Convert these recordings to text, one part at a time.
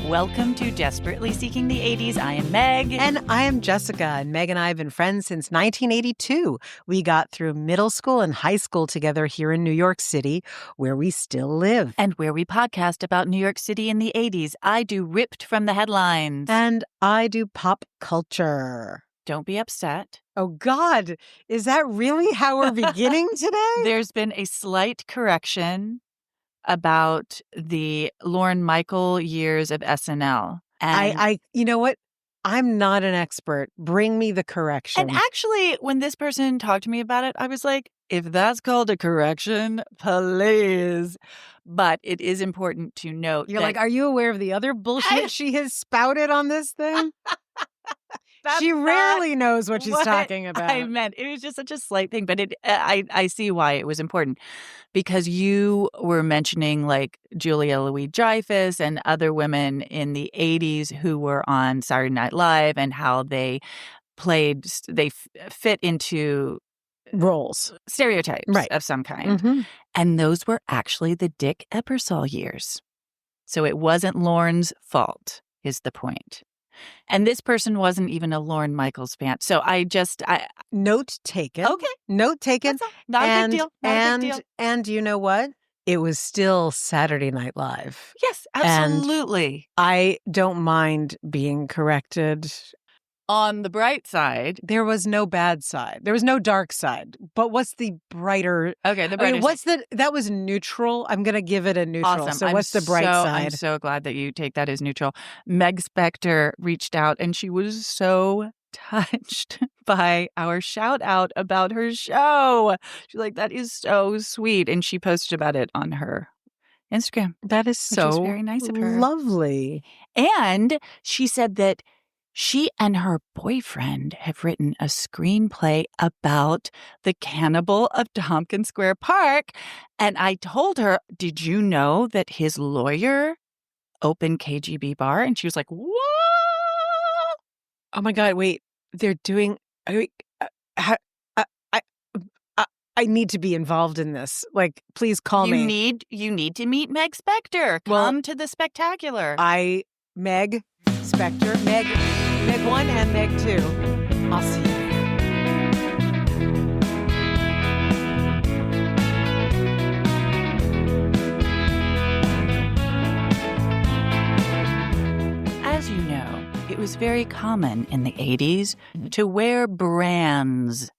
Welcome to Desperately Seeking the 80s. I am Meg. And I am Jessica. And Meg and I have been friends since 1982. We got through middle school and high school together here in New York City, where we still live. And where we podcast about New York City in the 80s. I do Ripped from the Headlines. And I do pop culture. Don't be upset. Oh, God. Is that really how we're beginning today? There's been a slight correction about the Lorne Michael years of SNL. And you know what? I'm not an expert. Bring me the correction. And actually, when this person talked to me about it, I was like, if that's called a correction, please. But it is important to note You're like, are you aware of the other bullshit she has spouted on this thing? She rarely knows what she's talking about. I meant it was just such a slight thing, but I see why it was important, because you were mentioning like Julia Louis-Dreyfus and other women in the 80s who were on Saturday Night Live and how they fit into roles, stereotypes of some kind. Mm-hmm. And those were actually the Dick Ebersol years. So it wasn't Lorne's fault, is the point. And this person wasn't even a Lorne Michaels fan. So note taken. Okay. Note taken. Not a big deal. Not a big deal. And you know what? It was still Saturday Night Live. Yes, absolutely. And I don't mind being corrected. On the bright side, there was no bad side. There was no dark side. But what's the brighter? Okay, the brighter side. That was neutral. I'm going to give it a neutral. Awesome. So what's the bright side? I'm so glad that you take that as neutral. Meg Spector reached out and she was so touched by our shout out about her show. She's like, that is so sweet. And she posted about it on her Instagram. That is so very nice of her. Lovely. And she said that she and her boyfriend have written a screenplay about the cannibal of Tompkins Square Park. And I told her, did you know that his lawyer opened KGB Bar? And she was like, what? Oh, my God. Wait, they're doing... I need to be involved in this. Like, please call me. You need to meet Meg Spector. Come to the spectacular. Meg Spector. Meg 1 and Meg 2. I'll see you there. As you know, it was very common in the 80s to wear brands.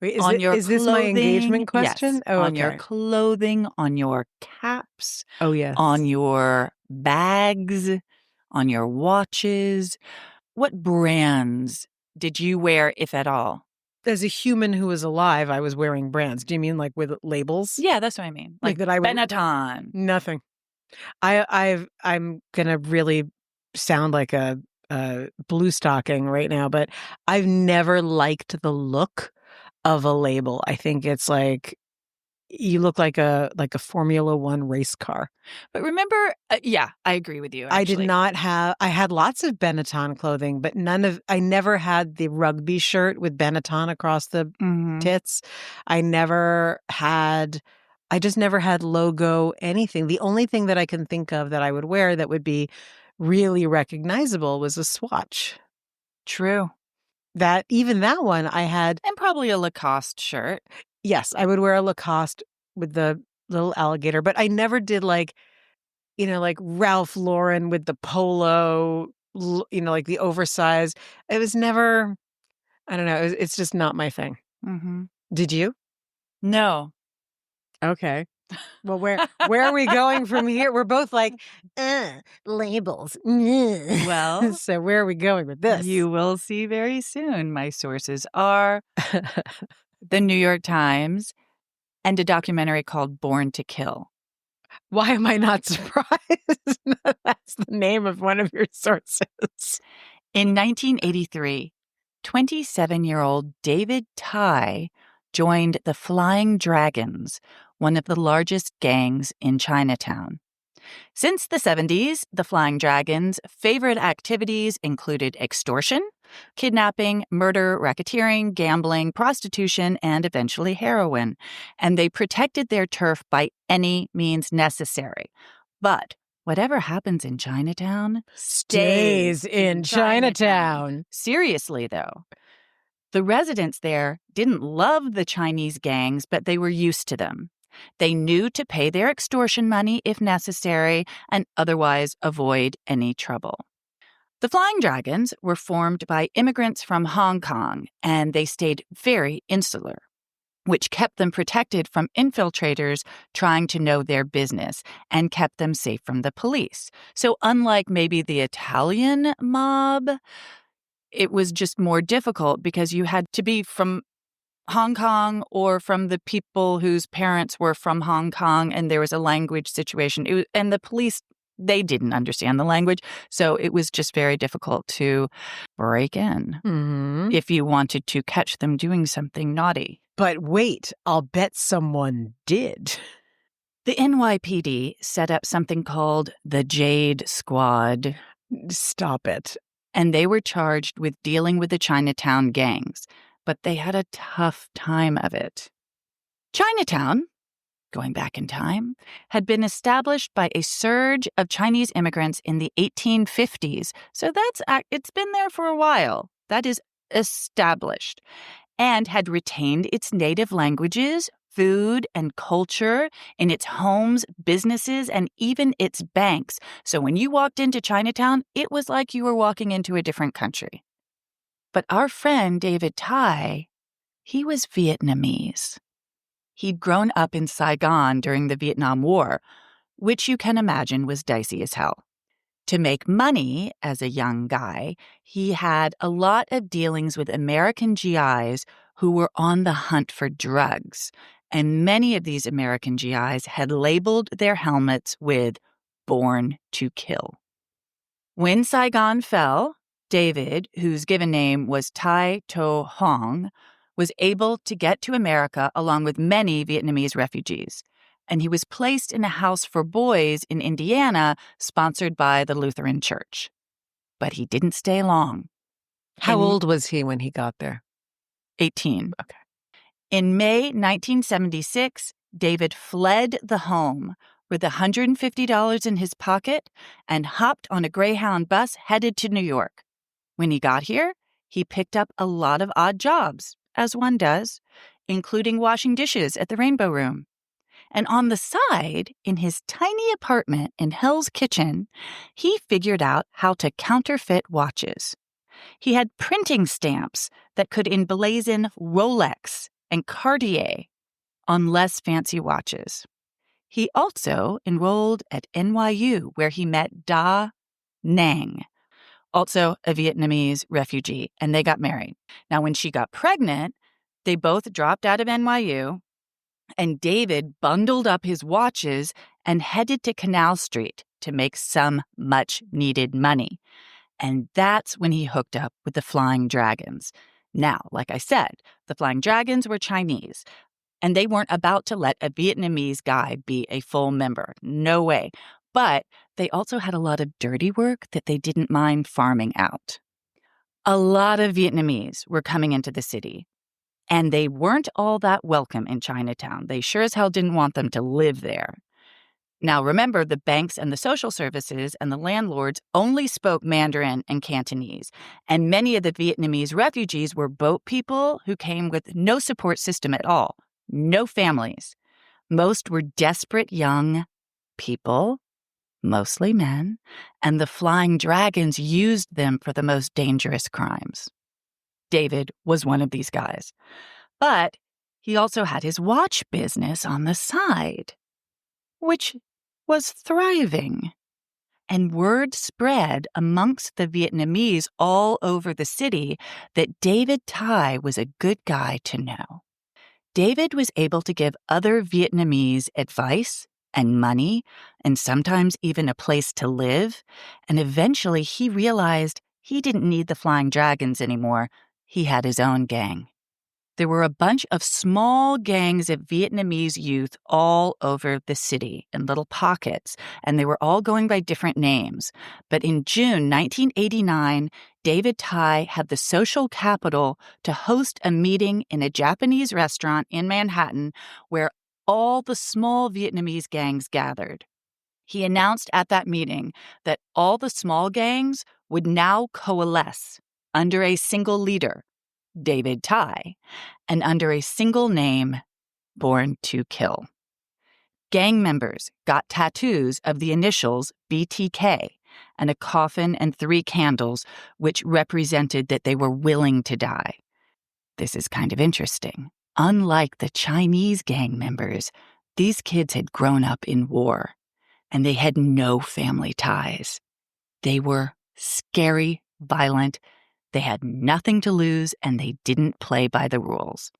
Wait, is this my engagement question? Yes, on your clothing, on your caps. Oh, yes. On your bags, on your watches. What brands did you wear, if at all? As a human who was alive, I was wearing brands. Do you mean like with labels? Yeah, that's what I mean. Like that I would... Benetton. Nothing. I'm gonna really sound like a blue stocking right now, but I've never liked the look of a label. I think it's like you look like a Formula One race car. But remember, I agree with you. Actually. I had lots of Benetton clothing, but I never had the rugby shirt with Benetton across the tits. I just never had logo anything. The only thing that I can think of that I would wear that would be really recognizable was a Swatch. True. Even that one I had. And probably a Lacoste shirt. Yes, I would wear a Lacoste with the little alligator, but I never did like Ralph Lauren with the polo, like the oversized. It was never, I don't know. It's just not my thing. Mm-hmm. Did you? No. Okay. Well, where are we going from here? We're both like, labels. Well, so where are we going with this? You will see very soon. My sources are the New York Times and a documentary called Born to Kill. Why am I not surprised? That's the name of one of your sources. In 1983, 27-year-old David Ty joined the Flying Dragons, one of the largest gangs in Chinatown. Since the 70s, the Flying Dragons' favorite activities included extortion, kidnapping, murder, racketeering, gambling, prostitution, and eventually heroin. And they protected their turf by any means necessary. But whatever happens in Chinatown Stays in Chinatown. Seriously, though. The residents there didn't love the Chinese gangs, but they were used to them. They knew to pay their extortion money if necessary and otherwise avoid any trouble. The Flying Dragons were formed by immigrants from Hong Kong, and they stayed very insular, which kept them protected from infiltrators trying to know their business and kept them safe from the police. So unlike maybe the Italian mob, it was just more difficult because you had to be from Hong Kong or from the people whose parents were from Hong Kong, and there was a language situation. And the police, they didn't understand the language, so it was just very difficult to break in if you wanted to catch them doing something naughty. But wait, I'll bet someone did. The NYPD set up something called the Jade Squad. Stop it. And they were charged with dealing with the Chinatown gangs, but they had a tough time of it. Chinatown, going back in time, had been established by a surge of Chinese immigrants in the 1850s, so it's been there for a while. That is established, and had retained its native languages, food, and culture in its homes, businesses, and even its banks. So when you walked into Chinatown, it was like you were walking into a different country. But our friend David Tai, he was Vietnamese. He'd grown up in Saigon during the Vietnam War, which you can imagine was dicey as hell. To make money as a young guy, he had a lot of dealings with American GIs who were on the hunt for drugs, and many of these American GIs had labeled their helmets with "Born to Kill." When Saigon fell, David, whose given name was Tai To Hong, was able to get to America along with many Vietnamese refugees, and he was placed in a house for boys in Indiana sponsored by the Lutheran Church. But he didn't stay long. How old was he when he got there? 18. Okay. In May 1976, David fled the home with $150 in his pocket and hopped on a Greyhound bus headed to New York. When he got here, he picked up a lot of odd jobs, as one does, including washing dishes at the Rainbow Room. And on the side, in his tiny apartment in Hell's Kitchen, he figured out how to counterfeit watches. He had printing stamps that could emblazon Rolex and Cartier on less fancy watches. He also enrolled at NYU, where he met Da Nang, also a Vietnamese refugee, and they got married. Now, when she got pregnant, they both dropped out of NYU, and David bundled up his watches and headed to Canal Street to make some much-needed money. And that's when he hooked up with the Flying Dragons. Now, like I said, the Flying Dragons were Chinese, and they weren't about to let a Vietnamese guy be a full member. No way. But they also had a lot of dirty work that they didn't mind farming out. A lot of Vietnamese were coming into the city, and they weren't all that welcome in Chinatown. They sure as hell didn't want them to live there. Now, remember, the banks and the social services and the landlords only spoke Mandarin and Cantonese, and many of the Vietnamese refugees were boat people who came with no support system at all, no families. Most were desperate young people, mostly men, and the Flying Dragons used them for the most dangerous crimes. David was one of these guys. But he also had his watch business on the side, which was thriving. And word spread amongst the Vietnamese all over the city that David Tai was a good guy to know. David was able to give other Vietnamese advice and money, and sometimes even a place to live, and eventually he realized he didn't need the Flying Dragons anymore. He had his own gang. There were a bunch of small gangs of Vietnamese youth all over the city in little pockets, and they were all going by different names. But in June 1989, David Tai had the social capital to host a meeting in a Japanese restaurant in Manhattan where all the small Vietnamese gangs gathered. He announced at that meeting that all the small gangs would now coalesce under a single leader, David Tai, and under a single name, Born to Kill. Gang members got tattoos of the initials BTK and a coffin and 3 candles, which represented that they were willing to die. This is kind of interesting. Unlike the Chinese gang members, these kids had grown up in war, and they had no family ties. They were scary, violent, they had nothing to lose, and they didn't play by the rules.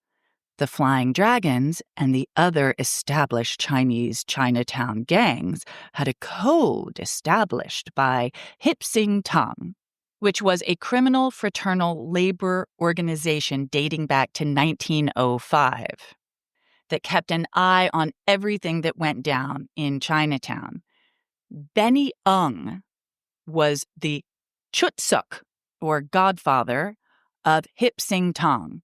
The Flying Dragons and the other established Chinese Chinatown gangs had a code established by Hip Sing Tang, which was a criminal fraternal labor organization dating back to 1905 that kept an eye on everything that went down in Chinatown. Benny Ung was the chutsuk, or godfather, of Hip Sing Tang,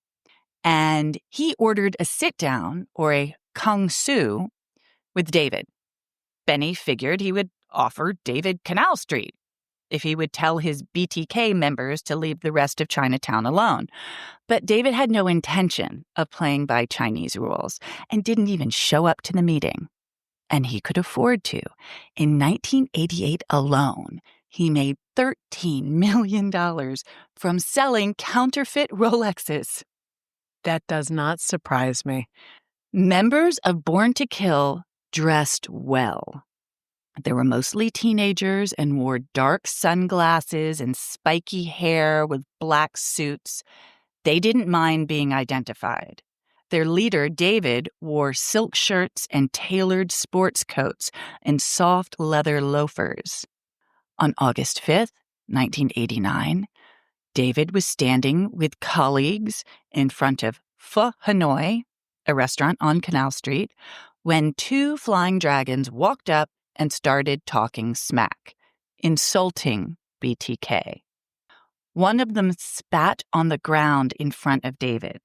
and he ordered a sit-down, or a kung su, with David. Benny figured he would offer David Canal Street if he would tell his BTK members to leave the rest of Chinatown alone. But David had no intention of playing by Chinese rules and didn't even show up to the meeting. And he could afford to. In 1988 alone, he made $13 million from selling counterfeit Rolexes. That does not surprise me. Members of Born to Kill dressed well. They were mostly teenagers and wore dark sunglasses and spiky hair with black suits. They didn't mind being identified. Their leader, David, wore silk shirts and tailored sports coats and soft leather loafers. On August 5th, 1989, David was standing with colleagues in front of Pho Hanoi, a restaurant on Canal Street, when 2 Flying Dragons walked up and started talking smack, insulting BTK. One of them spat on the ground in front of David.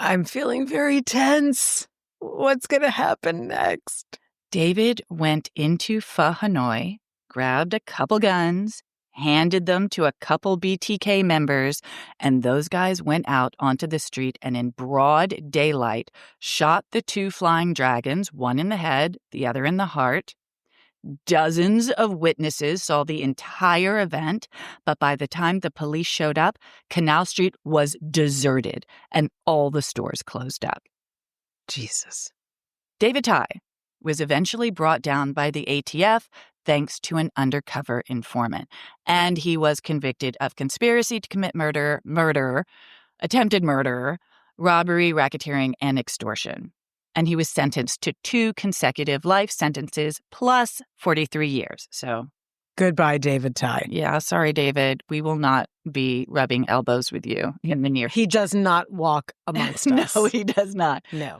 I'm feeling very tense. What's going to happen next? David went into Pho Hanoi, grabbed a couple guns, handed them to a couple BTK members, and those guys went out onto the street and in broad daylight shot the 2 Flying Dragons, one in the head, the other in the heart. Dozens of witnesses saw the entire event, but by the time the police showed up, Canal Street was deserted and all the stores closed up. Jesus. David Tai was eventually brought down by the ATF thanks to an undercover informant, and he was convicted of conspiracy to commit murder, attempted murder, robbery, racketeering, and extortion. And he was sentenced to 2 consecutive life sentences plus 43 years. So, goodbye, David Tai. Yeah, sorry, David. We will not be rubbing elbows with you in the near future. He does not walk amongst us. No, he does not. No.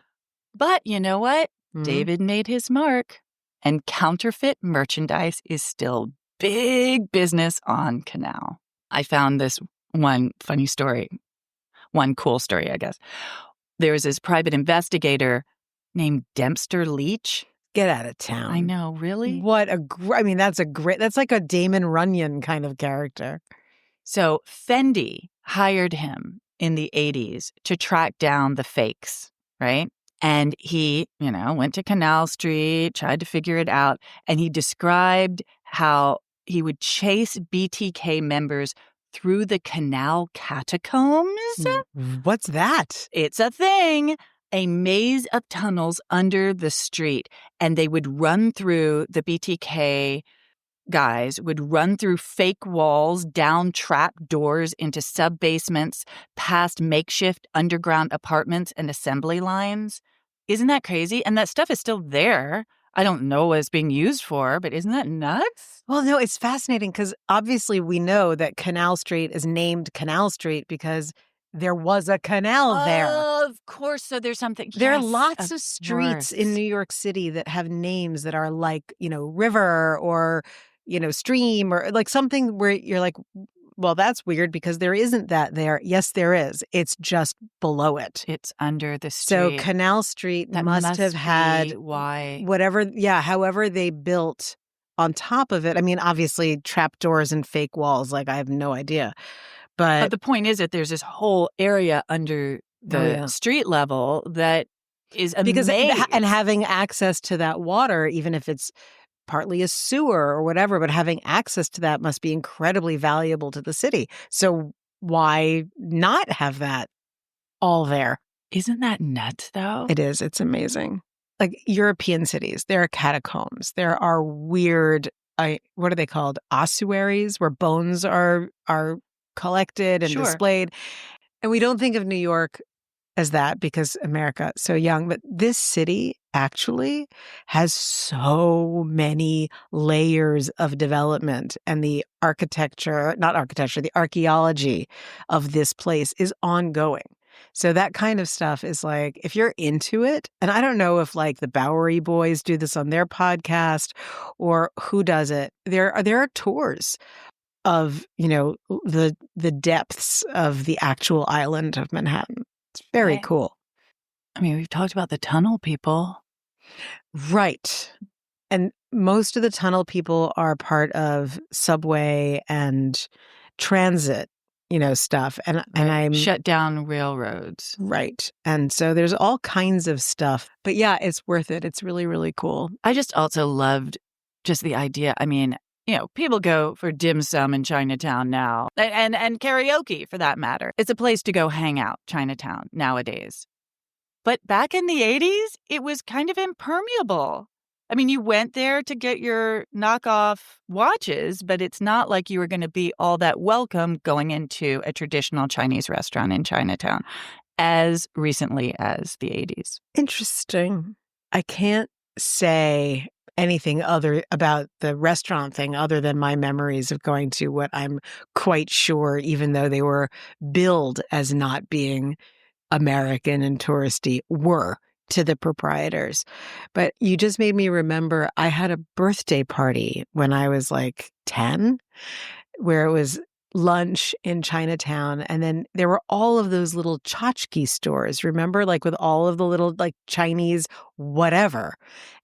But you know what? Mm-hmm. David made his mark, and counterfeit merchandise is still big business on Canal. I found this one funny story, one cool story, I guess. There was this private investigator named Dempster Leach. Get out of town. I know, really? That's like a Damon Runyon kind of character. So Fendi hired him in the 80s to track down the fakes, right? And he, went to Canal Street, tried to figure it out, and he described how he would chase BTK members through the canal catacombs. What's that? It's a thing. A maze of tunnels under the street, and they would run through, the BTK guys would run through fake walls, down trap doors into sub-basements, past makeshift underground apartments and assembly lines. Isn't that crazy? And that stuff is still there. I don't know what it's being used for, but isn't that nuts? Well, no, it's fascinating because obviously we know that Canal Street is named Canal Street because there was a canal there. Of course. So there's something. There are lots of streets in New York City that have names that are like, river or, stream or like something where you're like, well, that's weird because there isn't that there. Yes, there is. It's just below it. It's under the street. So Canal Street must have had why. Whatever. Yeah. However they built on top of it, I mean, obviously trapdoors and fake walls, like I have no idea. But But the point is that there's this whole area under the street level that is a because maze. and having access to that water, even if it's partly a sewer or whatever, but having access to that must be incredibly valuable to the city. So why not have that all there? Isn't that nuts, though? It is. It's amazing. Like European cities, there are catacombs. There are weird, what are they called? Ossuaries, where bones are collected and displayed. And we don't think of New York as that because America is so young, but this city actually has so many layers of development, and the the archaeology of this place is ongoing. So that kind of stuff is like, if you're into it, and I don't know if like the Bowery Boys do this on their podcast or who does it. There are tours of, the depths of the actual island of Manhattan. It's very cool. I mean, we've talked about the tunnel people. Right. And most of the tunnel people are part of subway and transit, stuff. And I'm shut down railroads. Right. And so there's all kinds of stuff. But yeah, it's worth it. It's really, really cool. I just also loved just the idea. I mean, people go for dim sum in Chinatown now, and karaoke for that matter. It's a place to go hang out, Chinatown, nowadays. But back in the 80s, it was kind of impermeable. I mean, you went there to get your knockoff watches, but it's not like you were going to be all that welcome going into a traditional Chinese restaurant in Chinatown as recently as the 80s. Interesting. I can't say anything other about the restaurant thing other than my memories of going to what I'm quite sure, even though they were billed as not being American and touristy, were to the proprietors. But you just made me remember I had a birthday party when I was like 10, where it was lunch in Chinatown. And then there were all of those little tchotchke stores, remember? Like with all of the little like Chinese whatever.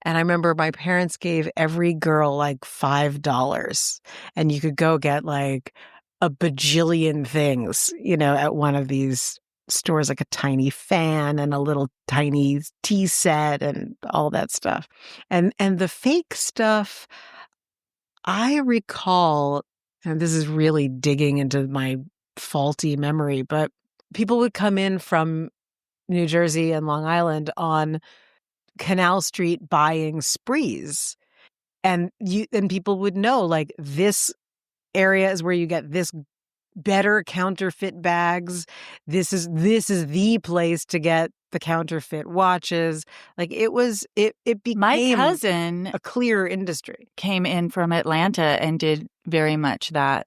And I remember my parents gave every girl like $5. And you could go get like a bajillion things, at one of these stores, like a tiny fan and a little tiny tea set and all that stuff. And the fake stuff, I recall, and this is really digging into my faulty memory, but people would come in from New Jersey and Long Island on Canal Street buying sprees. And people would know, like, this area is where you get this better counterfeit bags. This is the place to get the counterfeit watches. Like it became my cousin a clear industry. Came in from Atlanta and did very much that.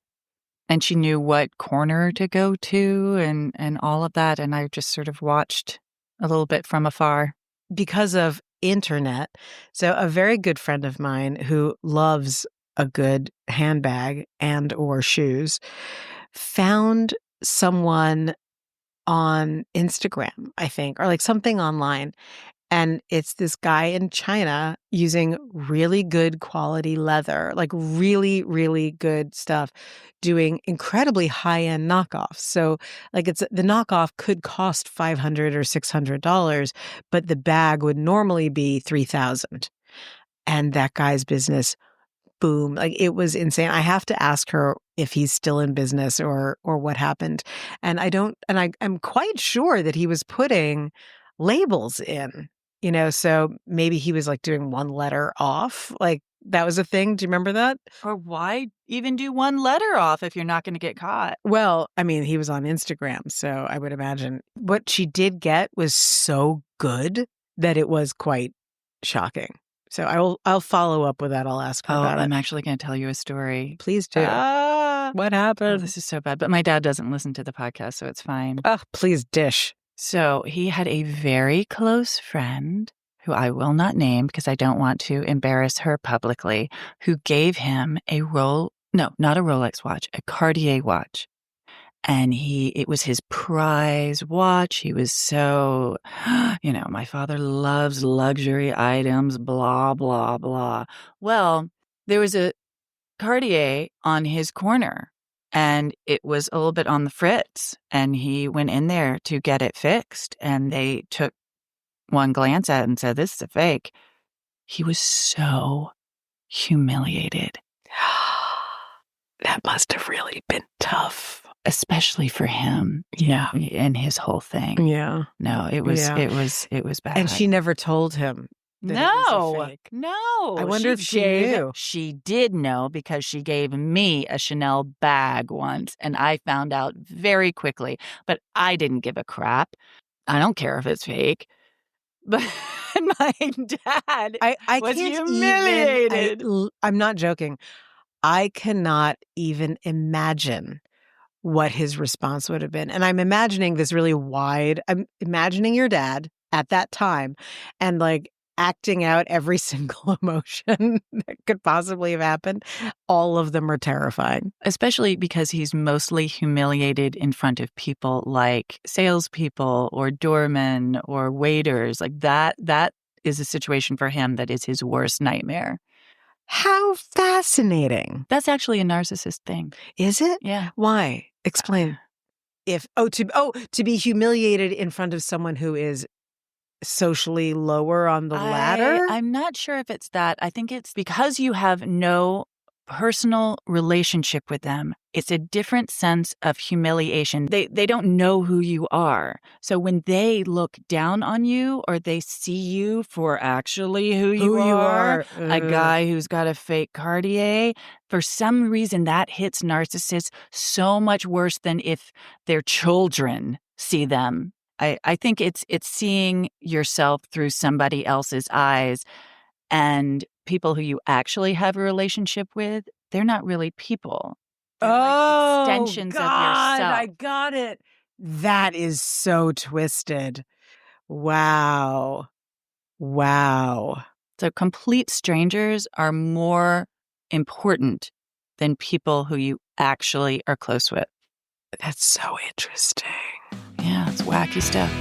And she knew what corner to go to and all of that. And I just sort of watched a little bit from afar. Because of internet. So a very good friend of mine who loves a good handbag and or shoes found someone on Instagram, I think, or like something online. And it's this guy in China using really good quality leather, like really, really good stuff, doing incredibly high-end knockoffs. So like the knockoff could cost $500 or $600, but the bag would normally be $3,000. And that guy's business, boom, like it was insane. I have to ask her if he's still in business or what happened. And I'm quite sure that he was putting labels in, so maybe he was like doing one letter off. Like that was a thing. Do you remember that? Or why even do one letter off if you're not going to get caught? Well, I mean, he was on Instagram, so I would imagine what she did get was so good that it was quite shocking. So I'll follow up with that. I'll ask her about it. I'm actually going to tell you a story. Please do. What happened? Oh, this is so bad. But my dad doesn't listen to the podcast, so it's fine. Oh, please dish. So he had a very close friend who I will not name because I don't want to embarrass her publicly, who gave him not a Rolex watch, a Cartier watch. And it was his prize watch. He was so, my father loves luxury items, blah, blah, blah. Well, There was a Cartier on his corner, and it was a little bit on the fritz, and he went in there to get it fixed, and they took one glance at it and said, "This is a fake." He was so humiliated. That must have really been tough. Especially for him. Yeah. And his whole thing. Yeah. No, it was bad. And she never told him that it was a fake. No. I wonder if she knew. She did know because she gave me a Chanel bag once, and I found out very quickly. But I didn't give a crap. I don't care if it's fake. But my dad I was can't humiliated. I'm not joking. I cannot even imagine what his response would have been. And I'm imagining this really I'm imagining your dad at that time and like acting out every single emotion that could possibly have happened. All of them are terrifying. Especially because he's mostly humiliated in front of people like salespeople or doormen or waiters. Like that is a situation for him that is his worst nightmare. How fascinating. That's actually a narcissist thing. Is it? Yeah. Why? Explain. To be humiliated in front of someone who is socially lower on the ladder? I'm not sure if it's that. I think it's because you have no personal relationship with them. It's a different sense of humiliation. They don't know who you are. So when they look down on you or they see you for actually who you are, a guy who's got a fake Cartier, for some reason that hits narcissists so much worse than if their children see them. I think it's seeing yourself through somebody else's eyes, and people who you actually have a relationship with, they're not really people. They're like extensions of yourself. I got it. That is so twisted. Wow. So complete strangers are more important than people who you actually are close with. That's so interesting. Yeah, it's wacky stuff.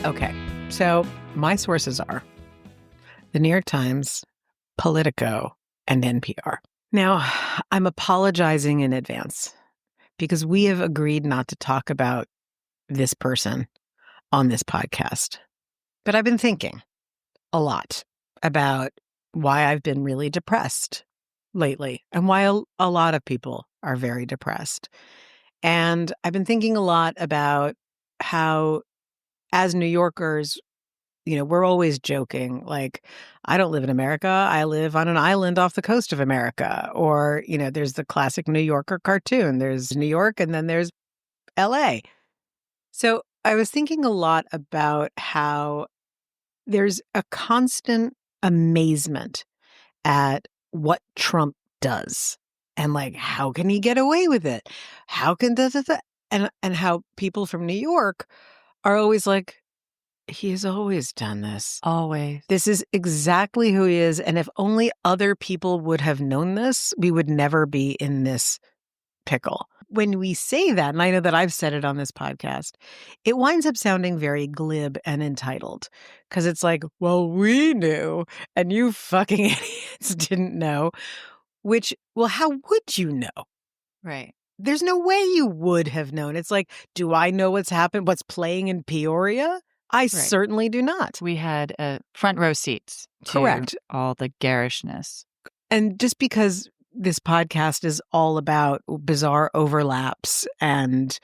Okay, so my sources are the New York Times, Politico, and NPR. Now, I'm apologizing in advance because we have agreed not to talk about this person on this podcast. But I've been thinking a lot about why I've been really depressed lately and why a lot of people are very depressed. And I've been thinking a lot about how, as New Yorkers, we're always joking, like, I don't live in America. I live on an island off the coast of America. Or, there's the classic New Yorker cartoon. There's New York and then there's LA. So I was thinking a lot about how there's a constant amazement at what Trump does. And like, how can he get away with it? How can and how people from New York are always like, he has always done this. Always. This is exactly who he is. And if only other people would have known this, we would never be in this pickle. When we say that, and I know that I've said it on this podcast, it winds up sounding very glib and entitled because it's like, well, we knew and you fucking idiots didn't know, which, well, how would you know? Right. There's no way you would have known. It's like, do I know what's happened, what's playing in Peoria? I certainly do not. We had front row seats to all the garishness. And just because this podcast is all about bizarre overlaps and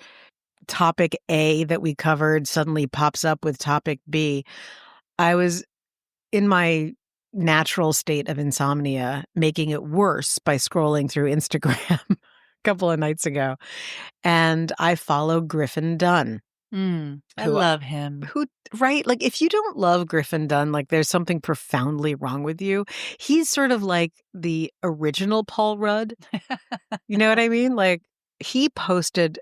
topic A that we covered suddenly pops up with topic B, I was in my natural state of insomnia, making it worse by scrolling through Instagram a couple of nights ago. And I follow Griffin Dunn. I love him. Right? Like, if you don't love Griffin Dunn, like, there's something profoundly wrong with you. He's sort of like the original Paul Rudd. You know what I mean? Like, he posted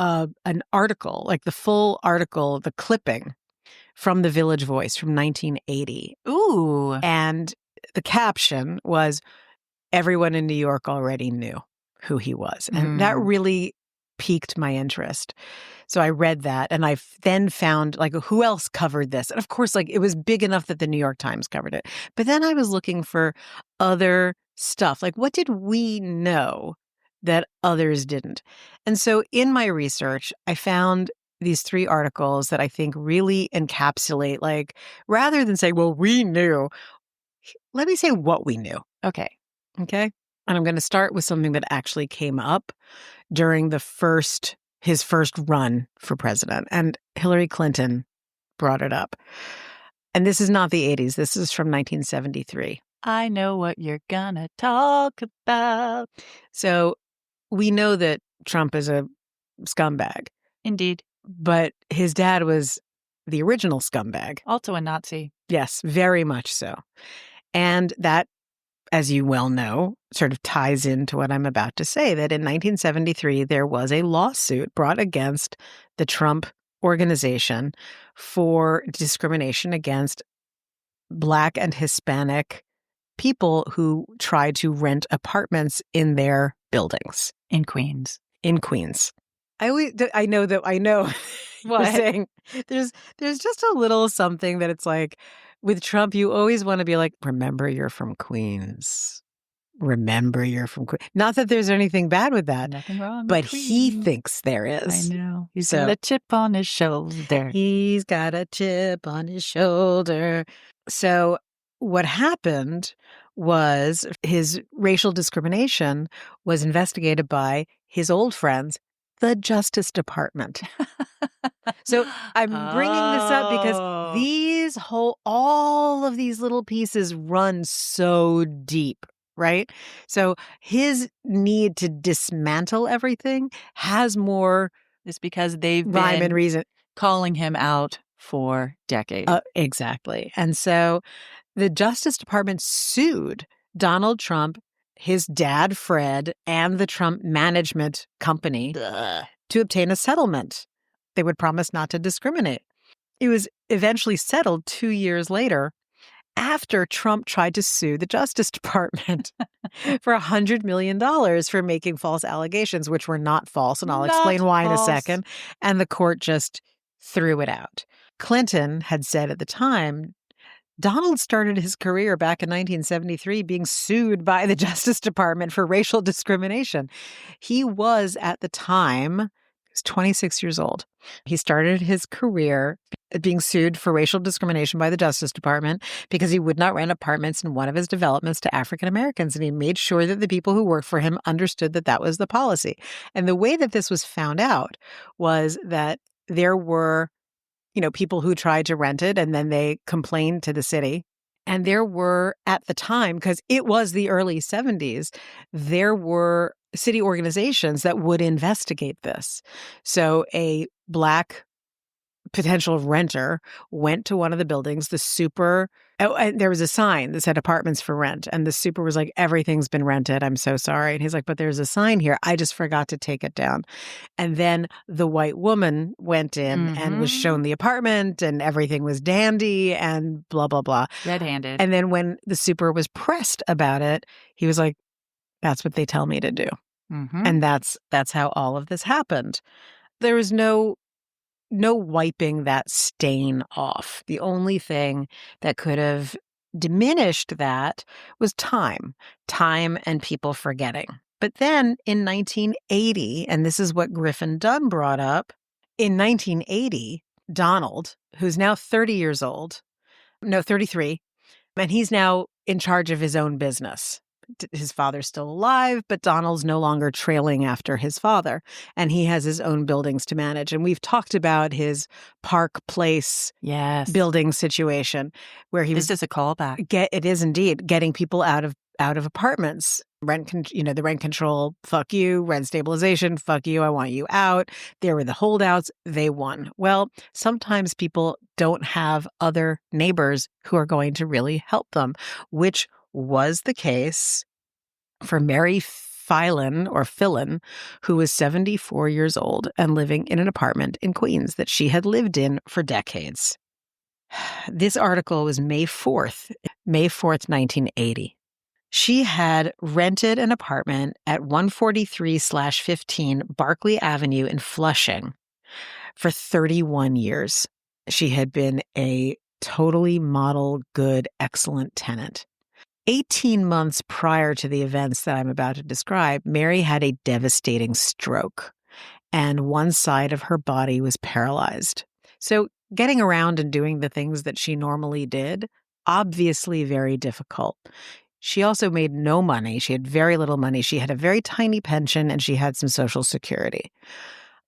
an article, like the full article, the clipping from the Village Voice from 1980. Ooh. And the caption was, everyone in New York already knew. who he was. And that really piqued my interest. So I read that, and I then found, like, who else covered this? And of course, like, it was big enough that the New York Times covered it. But then I was looking for other stuff. Like, what did we know that others didn't? And so in my research, I found these 3 articles that I think really encapsulate, like, rather than say, well, we knew, let me say what we knew. Okay. Okay. And I'm going to start with something that actually came up during his first run for president. And Hillary Clinton brought it up. And this is not the 80s. This is from 1973. I know what you're gonna talk about. So we know that Trump is a scumbag. Indeed. But his dad was the original scumbag. Also a Nazi. Yes, very much so. And that, as you well know, sort of ties into what I'm about to say, that in 1973, there was a lawsuit brought against the Trump organization for discrimination against Black and Hispanic people who tried to rent apartments in their buildings. In Queens. In Queens. I know What? you're saying there's just a little something that it's like, with Trump, you always want to be like, remember you're from Queens. Remember you're from Queens. Not that there's anything bad with that. Nothing wrong but with he Queens. thinks there is. I know. He's got a chip on his shoulder. He's got a chip on his shoulder. So what happened was his racial discrimination was investigated by his old friends, the Justice Department. So I'm bringing this up because all of these little pieces run so deep, right? So his need to dismantle everything has more It's because they've rhyme been and reason. calling him out for decades. Exactly. And so the Justice Department sued Donald Trump, his dad, Fred, and the Trump management company to obtain a settlement. They would promise not to discriminate. It was eventually settled 2 years later after Trump tried to sue the Justice Department for $100 million for making false allegations, which were not false. And I'll explain why in a second. And the court just threw it out. Clinton had said at the time, Donald started his career back in 1973 being sued by the Justice Department for racial discrimination. He was, at the time, he was 26 years old. He started his career being sued for racial discrimination by the Justice Department because he would not rent apartments in one of his developments to African Americans. And he made sure that the people who worked for him understood that that was the policy. And the way that this was found out was that there were people who tried to rent it and then they complained to the city. And there were, at the time, because it was the early 70s, there were city organizations that would investigate this. So a Black potential renter went to one of the buildings, and there was a sign that said apartments for rent. And the super was like, everything's been rented. I'm so sorry. And he's like, but there's a sign here. I just forgot to take it down. And then the white woman went in and was shown the apartment and everything was dandy and blah, blah, blah. Red-handed. And then when the super was pressed about it, he was like, that's what they tell me to do. And that's how all of this happened. There was no wiping that stain off. The only thing that could have diminished that was time and people forgetting. But then in 1980, and this is what Griffin Dunn brought up, in 1980, Donald, who's now 33, and he's now in charge of his own business. His father's still alive, but Donald's no longer trailing after his father, and he has his own buildings to manage. And we've talked about his Park Place building situation, where This is a callback. It is indeed getting people out of apartments. The rent control, fuck you. Rent stabilization, fuck you. I want you out. There were the holdouts. They won. Well, sometimes people don't have other neighbors who are going to really help them, which was the case for Mary Fillon, who was 74 years old and living in an apartment in Queens that she had lived in for decades. This article was May 4th, 1980. She had rented an apartment at 143/15 Barclay Avenue in Flushing for 31 years. She had been a totally model, good, excellent tenant. 18 months prior to the events that I'm about to describe, Mary had a devastating stroke, and one side of her body was paralyzed. So getting around and doing the things that she normally did, obviously very difficult. She also made no money. She had very little money. She had a very tiny pension and she had some Social Security.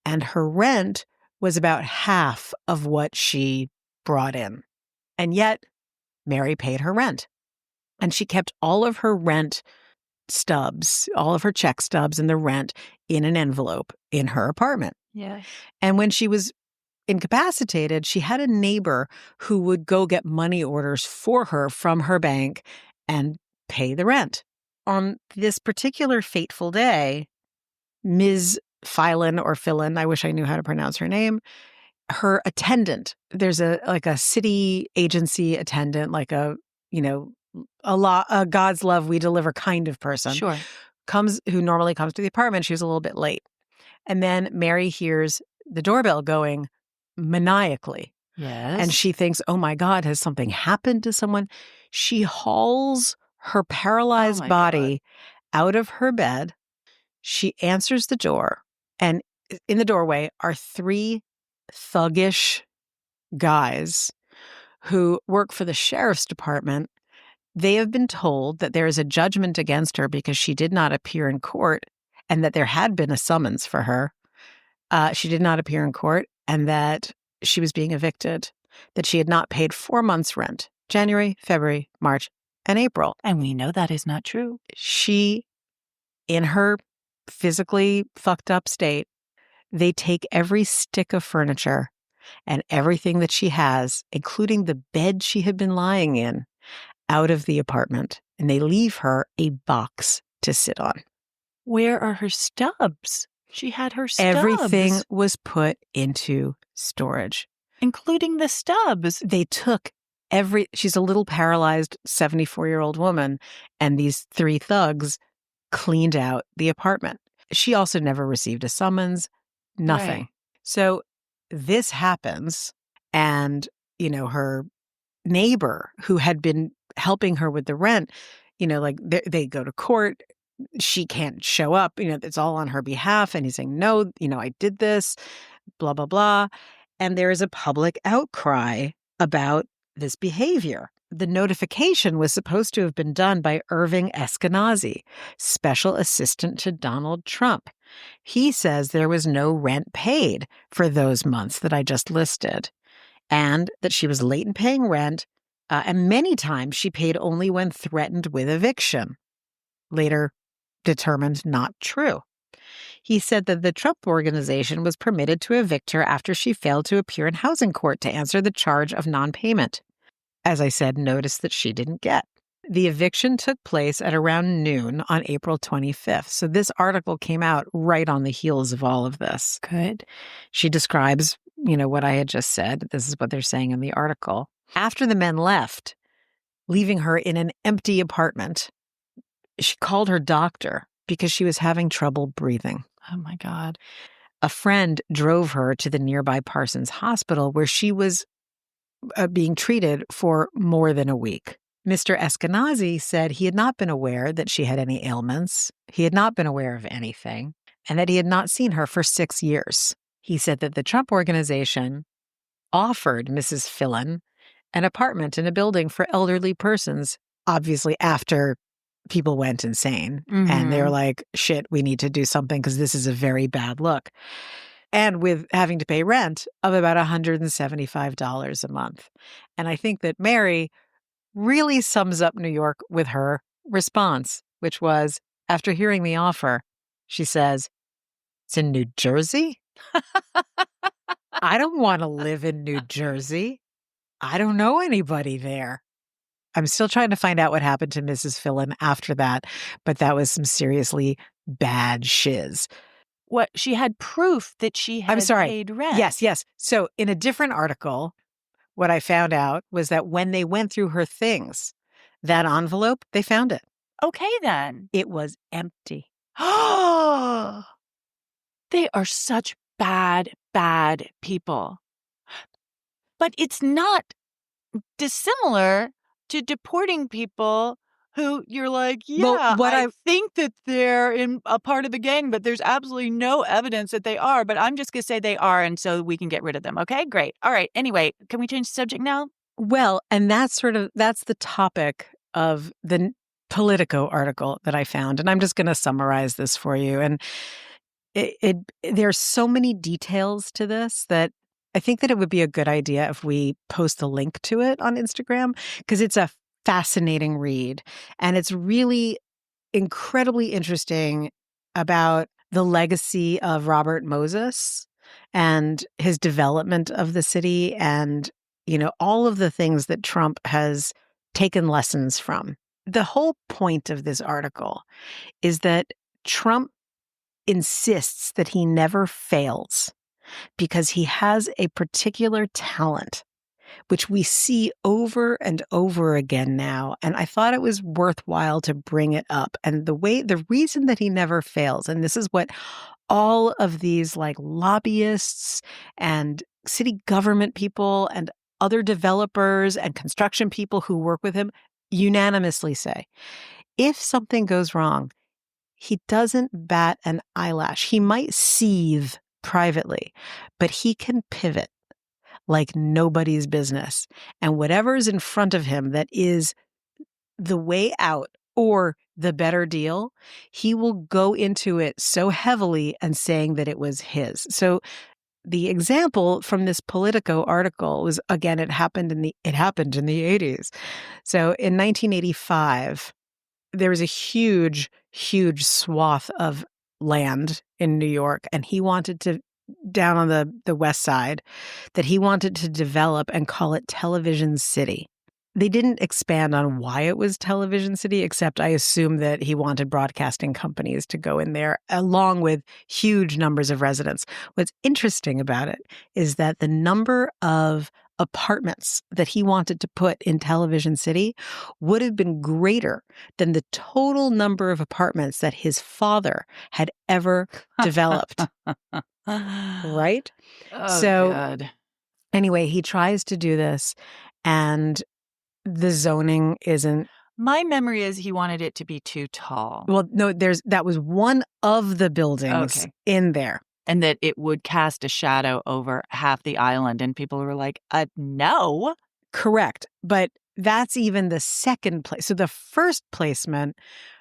And her rent was about half of what she brought in. And yet, Mary paid her rent. And she kept all of her rent stubs, all of her check stubs and the rent in an envelope in her apartment. Yeah. And when she was incapacitated, she had a neighbor who would go get money orders for her from her bank and pay the rent. On this particular fateful day, Ms. Phelan or Philin, I wish I knew how to pronounce her name, her attendant, there's a city agency attendant, like a God's love we deliver kind of person. Sure. Who normally comes to the apartment. She was a little bit late. And then Mary hears the doorbell going maniacally. Yes. And she thinks, oh my God, has something happened to someone? She hauls her paralyzed body out of her bed. She answers the door. And in the doorway are 3 thuggish guys who work for the sheriff's department. They have been told that there is a judgment against her because she did not appear in court and that there had been a summons for her. She did not appear in court and that she was being evicted, that she had not paid 4 months' rent, January, February, March, and April. And we know that is not true. She, in her physically fucked up state, they take every stick of furniture and everything that she has, including the bed she had been lying in, out of the apartment, and they leave her a box to sit on. Where are her stubs? She had her stubs. Everything was put into storage. Including the stubs. They took she's a little paralyzed 74-year-old woman, and these 3 thugs cleaned out the apartment. She also never received a summons, nothing. Right. So this happens, and, her neighbor who had been helping her with the rent, they go to court. She can't show up. It's all on her behalf. And he's saying, no, I did this, blah, blah, blah. And there is a public outcry about this behavior. The notification was supposed to have been done by Irving Eskenazi, special assistant to Donald Trump. He says there was no rent paid for those months that I just listed, and that she was late in paying rent, and many times she paid only when threatened with eviction. Later determined not true. He said that the Trump organization was permitted to evict her after she failed to appear in housing court to answer the charge of non-payment. As I said, notice that she didn't get. The eviction took place at around noon on April 25th. So this article came out right on the heels of all of this. Good. She describes, what I had just said. This is what they're saying in the article. After the men left, leaving her in an empty apartment, she called her doctor because she was having trouble breathing. Oh my God. A friend drove her to the nearby Parsons Hospital where she was being treated for more than a week. Mr. Eskenazi said he had not been aware that she had any ailments. He had not been aware of anything, and that he had not seen her for 6 years. He said that the Trump organization offered Mrs. Phelan an apartment in a building for elderly persons, obviously after people went insane. Mm-hmm. And they were like, shit, we need to do something because this is a very bad look. And with having to pay rent of about $175 a month. And I think that Mary really sums up New York with her response, which was, after hearing the offer, she says, it's in New Jersey? I don't want to live in New Jersey. I don't know anybody there. I'm still trying to find out what happened to Mrs. Phelan after that, but that was some seriously bad shiz. What? She had proof that she had paid rent. Yes. So in a different article, what I found out was that when they went through her things, that envelope, they found it. Okay, then. It was empty. They are such bad, bad people. But it's not dissimilar to deporting people who you're like, Well, yeah, I think that they're in a part of the gang, but there's absolutely no evidence that they are. But I'm just going to say they are, and so we can get rid of them. Okay, great. All right. Anyway, can we change the subject now? Well, and that's the topic of the Politico article that I found. And I'm just going to summarize this for you. And there's so many details to this that I think that it would be a good idea if we post a link to it on Instagram, because it's a fascinating read. And it's really incredibly interesting about the legacy of Robert Moses and his development of the city and, all of the things that Trump has taken lessons from. The whole point of this article is that Trump insists that he never fails because he has a particular talent, which we see over and over again now. And I thought it was worthwhile to bring it up. And the reason that he never fails, and this is what all of these like lobbyists and city government people and other developers and construction people who work with him unanimously say, if something goes wrong, he doesn't bat an eyelash. He might seethe privately, but he can pivot like nobody's business. And whatever's in front of him that is the way out or the better deal, he will go into it so heavily and saying that it was his. So the example from this Politico article was, again, it happened in the 80s. So in 1985, there was a huge, huge swath of land in New York, and he wanted to, down on the west side, that he wanted to develop and call it Television City. They didn't expand on why it was Television City, except I assume that he wanted broadcasting companies to go in there, along with huge numbers of residents. What's interesting about it is that the number of apartments that he wanted to put in Television City would have been greater than the total number of apartments that his father had ever developed. Right? Oh, God. Anyway, he tries to do this, and the zoning isn't. My memory is he wanted it to be too tall. Well, no, that was one of the buildings in there. And that it would cast a shadow over half the island. And people were like, no. Correct. But that's even the second place. So the first placement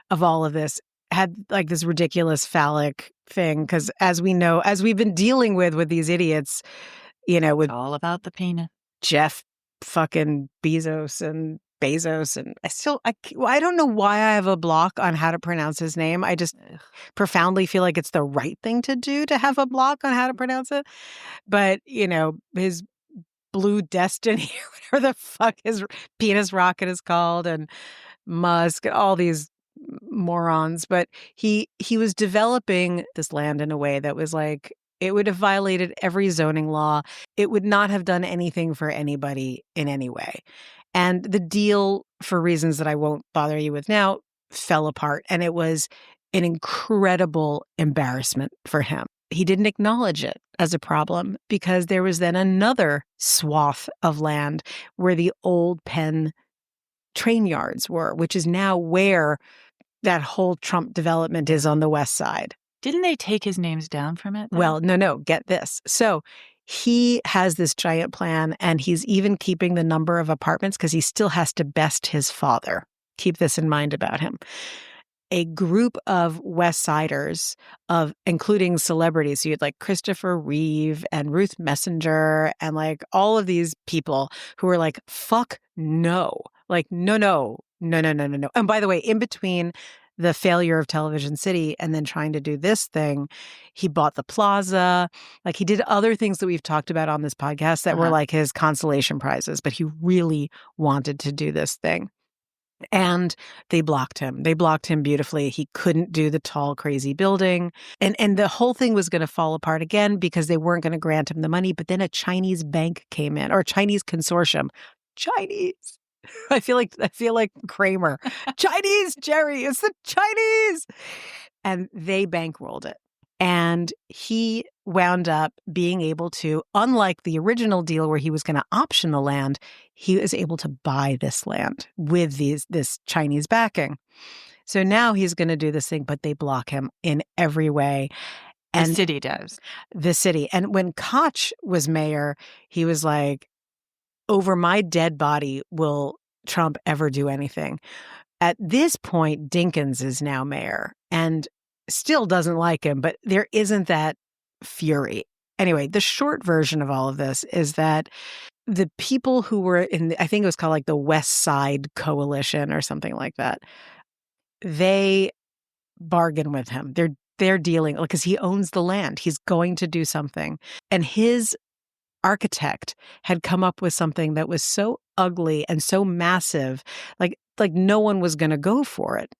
of all of this had like this ridiculous phallic thing. Because as we know, as we've been dealing with these idiots, with it's all about the penis. Jeff fucking Bezos and I don't know why I have a block on how to pronounce his name. I just profoundly feel like it's the right thing to do to have a block on how to pronounce it. But, his Blue Destiny, whatever the fuck his penis rocket is called, and Musk, all these morons. But he was developing this land in a way that was like, it would have violated every zoning law. It would not have done anything for anybody in any way. And the deal, for reasons that I won't bother you with now, fell apart. And it was an incredible embarrassment for him. He didn't acknowledge it as a problem because there was then another swath of land where the old Penn train yards were, which is now where that whole Trump development is on the west side. Didn't they take his names down from it, though? Well, no, get this. So he has this giant plan, and he's even keeping the number of apartments because he still has to best his father. Keep this in mind about him. A group of West Siders, including celebrities. So you had like Christopher Reeve and Ruth Messenger and like all of these people who were like, fuck no. Like, no. And by the way, in between the failure of Television City and then trying to do this thing, he bought the plaza. Like he did other things that we've talked about on this podcast that were like his consolation prizes, but he really wanted to do this thing. And they blocked him. They blocked him beautifully. He couldn't do the tall, crazy building. And the whole thing was going to fall apart again because they weren't going to grant him the money. But then a Chinese bank came in, or a Chinese consortium. Chinese. I feel like Kramer. Chinese, Jerry, it's the Chinese. And they bankrolled it. And he wound up being able to, unlike the original deal where he was going to option the land, he was able to buy this land with this Chinese backing. So now he's going to do this thing, but they block him in every way. And the city does. The city. And when Koch was mayor, he was like, over my dead body will Trump ever do anything. At this point, Dinkins is now mayor and still doesn't like him, but there isn't that fury. Anyway, the short version of all of this is that the people who were I think it was called like the West Side Coalition or something like that, they bargain with him. They're dealing, because he owns the land. He's going to do something. And his architect had come up with something that was so ugly and so massive, like no one was going to go for it.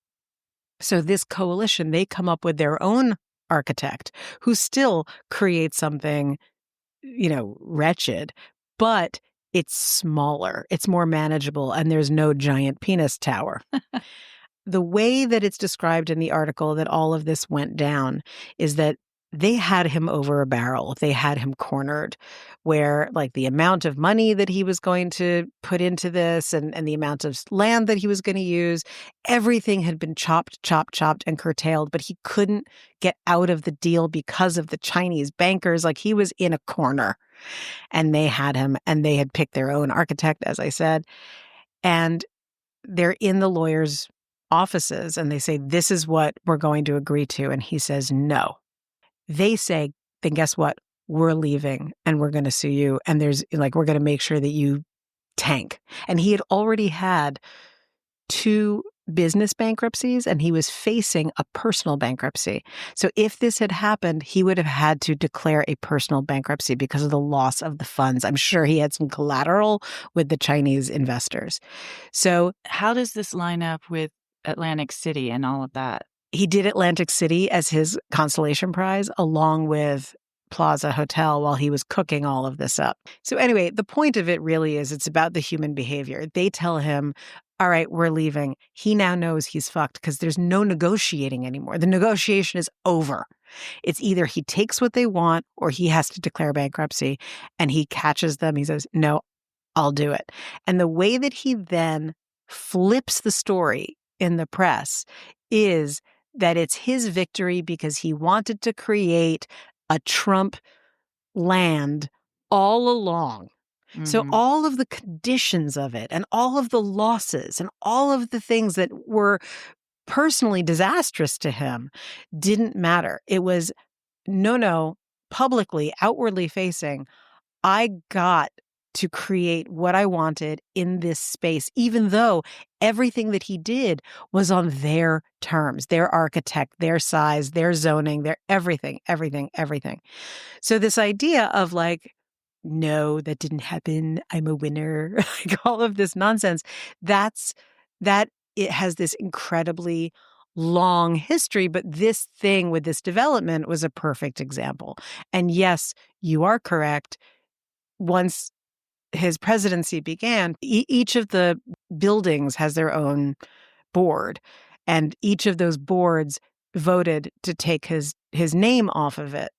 So this coalition, they come up with their own architect who still creates something, wretched, but it's smaller, it's more manageable, and there's no giant penis tower. The way that it's described in the article that all of this went down is that they had him over a barrel. They had him cornered, where like the amount of money that he was going to put into this and the amount of land that he was going to use, everything had been chopped, and curtailed, but he couldn't get out of the deal because of the Chinese bankers. Like, he was in a corner, and they had him, and they had picked their own architect, as I said, and they're in the lawyer's offices, and they say, this is what we're going to agree to. And he says, no. They say, then guess what? We're leaving and we're going to sue you. And we're going to make sure that you tank. And he had already had 2 business bankruptcies, and he was facing a personal bankruptcy. So if this had happened, he would have had to declare a personal bankruptcy because of the loss of the funds. I'm sure he had some collateral with the Chinese investors. So how does this line up with Atlantic City and all of that? He did Atlantic City as his consolation prize, along with Plaza Hotel, while he was cooking all of this up. So anyway, the point of it really is it's about the human behavior. They tell him, all right, we're leaving. He now knows he's fucked because there's no negotiating anymore. The negotiation is over. It's either he takes what they want or he has to declare bankruptcy, and he catches them. He says, no, I'll do it. And the way that he then flips the story in the press is that it's his victory because he wanted to create a Trump land all along. Mm-hmm. So all of the conditions of it and all of the losses and all of the things that were personally disastrous to him didn't matter. It was, no, publicly, outwardly facing, I got to create what I wanted in this space, even though everything that he did was on their terms, their architect, their size, their zoning, their everything. So this idea of like, no, that didn't happen, I'm a winner, like all of this nonsense, that it has this incredibly long history, but this thing with this development was a perfect example. And yes, you are correct. Once his presidency began, each of the buildings has their own board, and each of those boards voted to take his name off of it.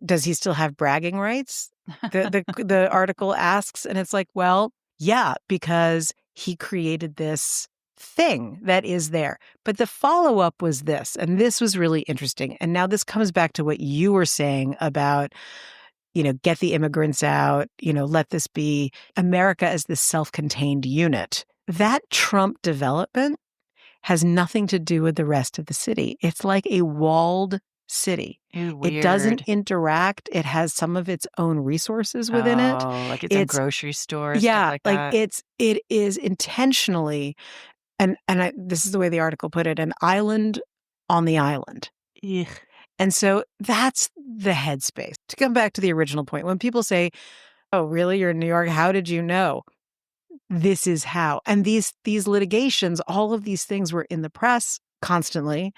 Does he still have bragging rights? The article asks, and it's like, well, yeah, because he created this thing that is there. But the follow-up was this, and this was really interesting. And now this comes back to what you were saying about, get the immigrants out, let this be America as this self-contained unit. That Trump development has nothing to do with the rest of the city. It's like a walled city. Ew, it doesn't interact. It has some of its own resources within it. Oh, like it's a grocery store. Yeah, like that. It is intentionally, this is the way the article put it, an island on the island. Ugh. And so that's the headspace. To come back to the original point, when people say, oh, really? You're in New York? How did you know? This is how. And these litigations, all of these things were in the press constantly.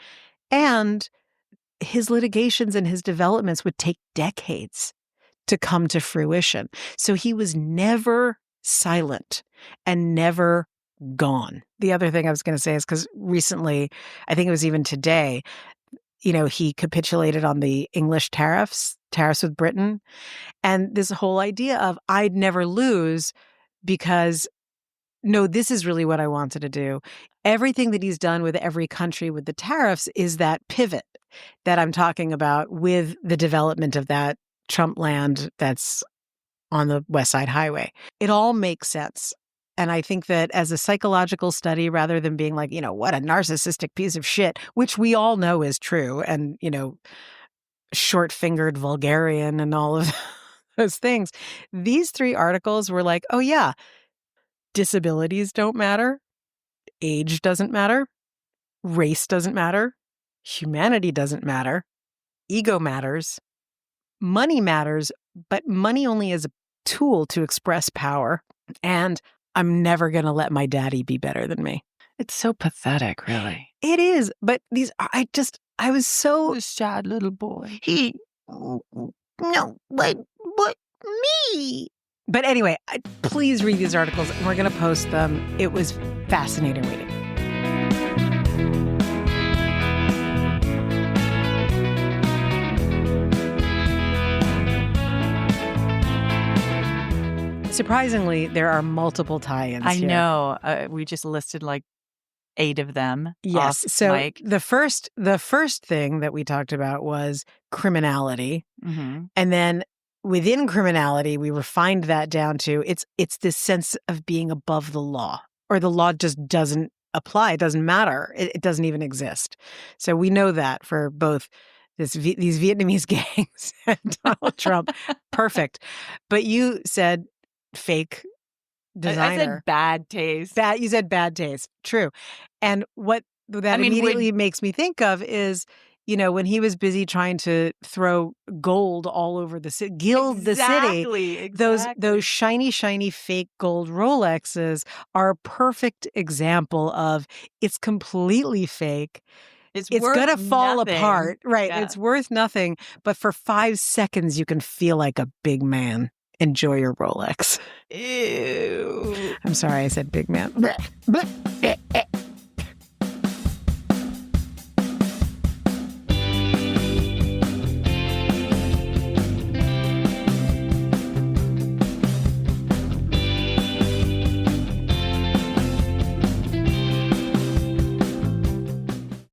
And his litigations and his developments would take decades to come to fruition. So he was never silent and never gone. The other thing I was going to say is because recently, I think it was even today, he capitulated on the English tariffs with Britain. And this whole idea of I'd never lose because, no, this is really what I wanted to do. Everything that he's done with every country with the tariffs is that pivot that I'm talking about with the development of that Trump land that's on the West Side Highway. It all makes sense. And I think that as a psychological study, rather than being like, what a narcissistic piece of shit, which we all know is true, and, short-fingered vulgarian and all of those things, these 3 articles were like, oh yeah, disabilities don't matter, age doesn't matter, race doesn't matter, humanity doesn't matter, ego matters, money matters, but money only is a tool to express power. And I'm never going to let my daddy be better than me. It's so pathetic, really. It is. But I was so The sad little boy. No, but me. But anyway, please read these articles. We're going to post them. It was fascinating reading. Surprisingly, there are multiple tie-ins I here. know. We just listed like 8 of them. Yes. So the first thing that we talked about was criminality. Mm-hmm. And then within criminality, we refined that down to it's this sense of being above the law, or the law just doesn't apply. It doesn't matter. It doesn't even exist. So we know that for both these Vietnamese gangs and Donald Trump. Perfect. But you said fake designer. I said bad taste. You said bad taste. True. And what that immediately makes me think of is, when he was busy trying to throw gold all over the city, gild the city. Exactly. Those shiny, shiny fake gold Rolexes are a perfect example of it's completely fake. It's going to fall apart. Right. Yeah. It's worth nothing. But for 5 seconds, you can feel like a big man. Enjoy your Rolex. Ew. I'm sorry, I said big man.